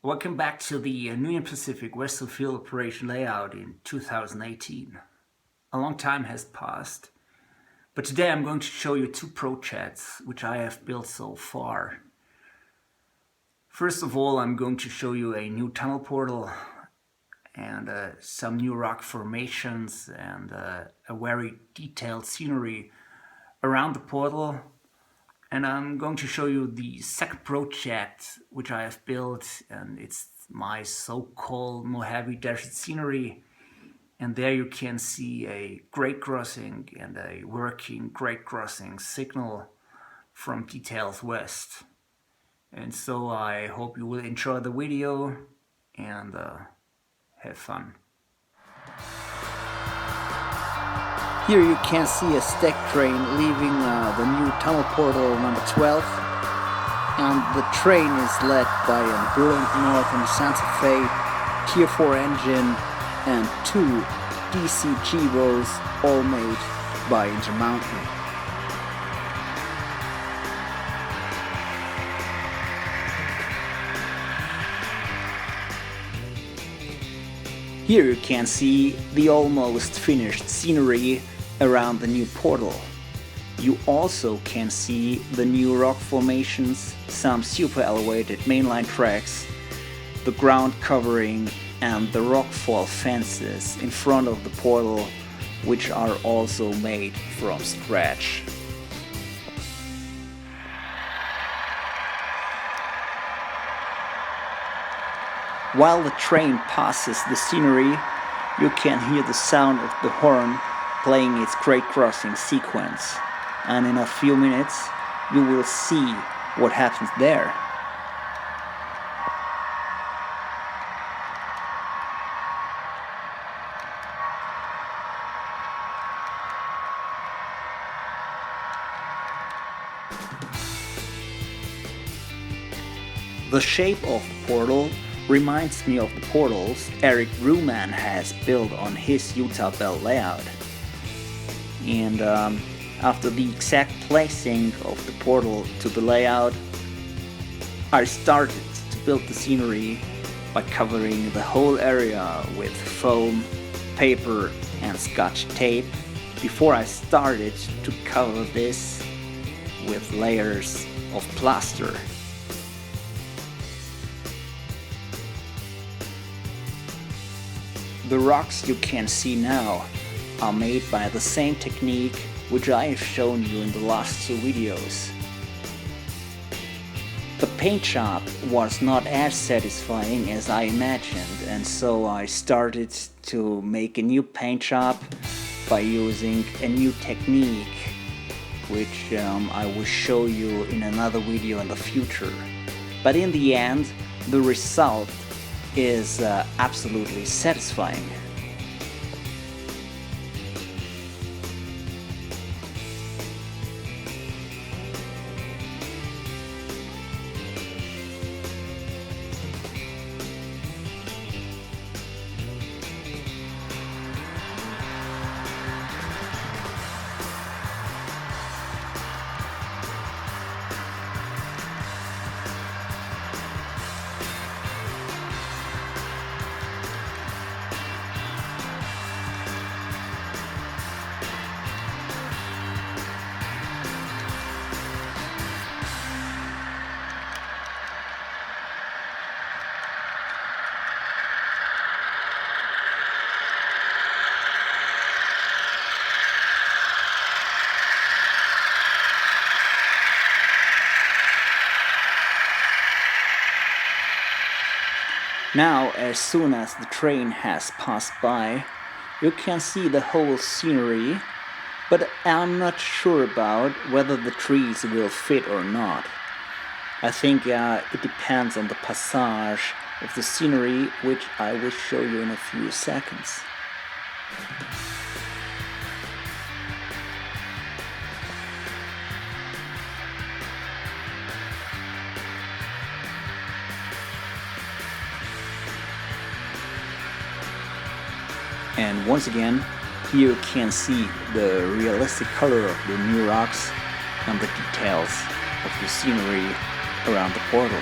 Welcome back to the Union Pacific Western Field Operation layout in 2018. A long time has passed, but today I'm going to show you two projects which I have built so far. First of all, I'm going to show you a new tunnel portal and some new rock formations and a very detailed scenery around the portal. And I'm going to show you the second project which I have built, and it's my so-called Mojave desert scenery. And there you can see a grade crossing and a working grade crossing signal from Details West. And so I hope you will enjoy the video and have fun. Here you can see a stack train leaving the new tunnel portal number 12, and the train is led by a Burlington Northern Santa Fe Tier 4 engine and two DCG rolls, all made by Intermountain. Here you can see the almost finished scenery around the new portal. You also can see the new rock formations, some super elevated mainline tracks, the ground covering and the rock fall fences in front of the portal, which are also made from scratch. While the train passes the scenery, you can hear the sound of the horn playing its grade crossing sequence, and in a few minutes you will see what happens there. The shape of the portal reminds me of the portals Eric Ruman has built on his Utah Belt layout. And after the exact placing of the portal to the layout, I started to build the scenery by covering the whole area with foam, paper and scotch tape before I started to cover this with layers of plaster. The rocks you can see now are made by the same technique which I have shown you in the last two videos. The paint job was not as satisfying as I imagined, and so I started to make a new paint job by using a new technique which I will show you in another video in the future. But in the end, the result is absolutely satisfying. Now, as soon as the train has passed by, you can see the whole scenery, but I'm not sure about whether the trees will fit or not. I think it depends on the passage of the scenery, which I will show you in a few seconds. And once again, here you can see the realistic color of the new rocks and the details of the scenery around the portal.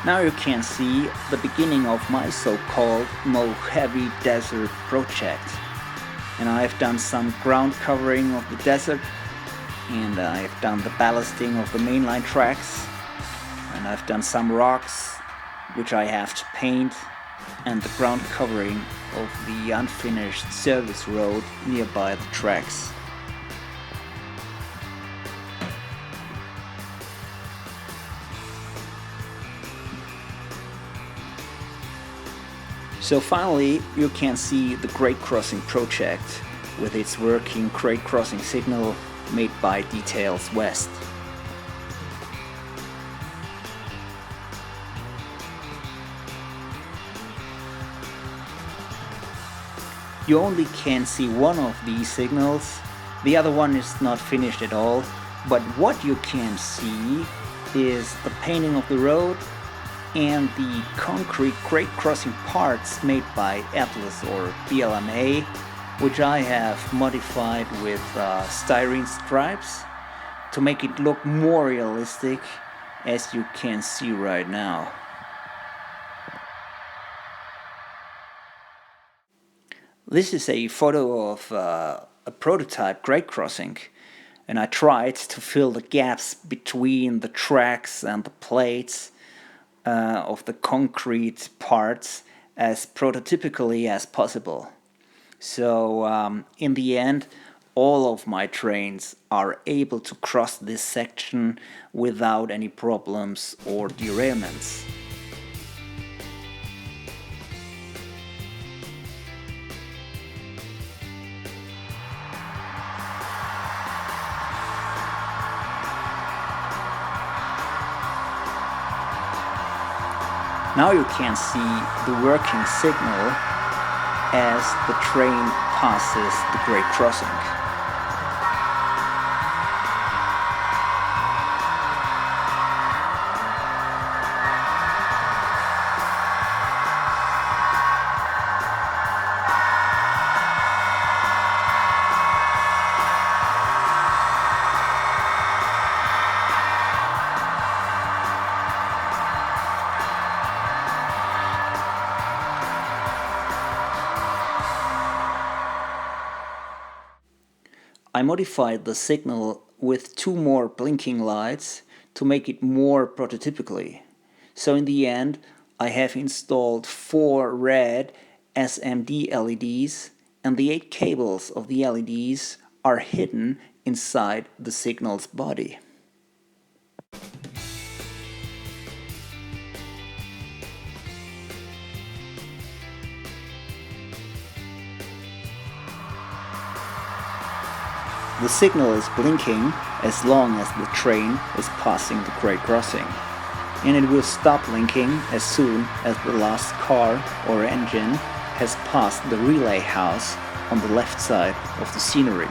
Now you can see the beginning of my so-called Mojave Desert project. And I've done some ground covering of the desert, and I've done the ballasting of the mainline tracks, and I've done some rocks which I have to paint, and the ground covering of the unfinished service road nearby the tracks. So finally, you can see the grade crossing project with its working grade crossing signal made by Details West. You only can see one of these signals, the other one is not finished at all, but what you can see is the painting of the road and the concrete grade crossing parts made by Atlas or BLMA, which I have modified with styrene stripes to make it look more realistic, as you can see right now. This is a photo of a prototype grade crossing, and I tried to fill the gaps between the tracks and the plates of the concrete parts as prototypically as possible. So in the end, all of my trains are able to cross this section without any problems or derailments. Now you can see the working signal as the train passes the grade crossing. I modified the signal with 2 more blinking lights to make it more prototypically. So in the end, I have installed 4 red SMD LEDs, and the 8 cables of the LEDs are hidden inside the signal's body. The signal is blinking as long as the train is passing the grade crossing, and it will stop blinking as soon as the last car or engine has passed the relay house on the left side of the scenery.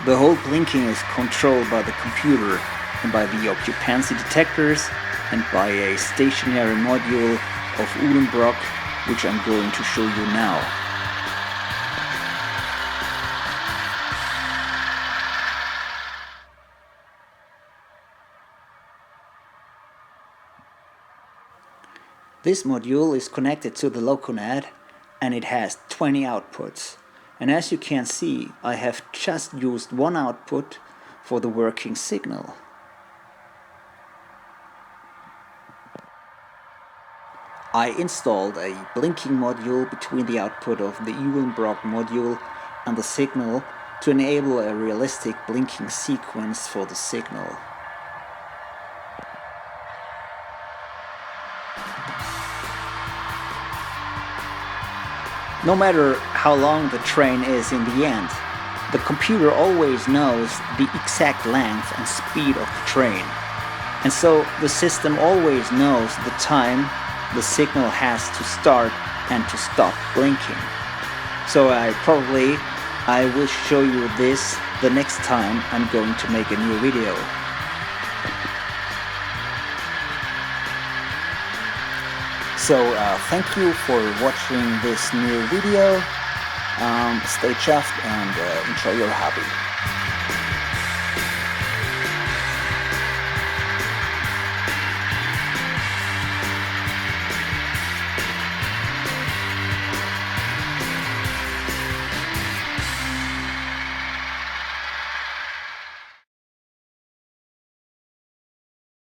The whole blinking is controlled by the computer and by the occupancy detectors and by a stationary module of Uhlenbrock, which I'm going to show you now. This module is connected to the Loconet and it has 20 outputs. And as you can see, I have just used one output for the working signal. I installed a blinking module between the output of the Uhlenbrock module and the signal to enable a realistic blinking sequence for the signal. No matter how long the train is in the end, the computer always knows the exact length and speed of the train. And so the system always knows the time the signal has to start and to stop blinking. So I will show you this the next time I'm going to make a new video. So thank you for watching this new video. Stay chuffed and enjoy your hobby.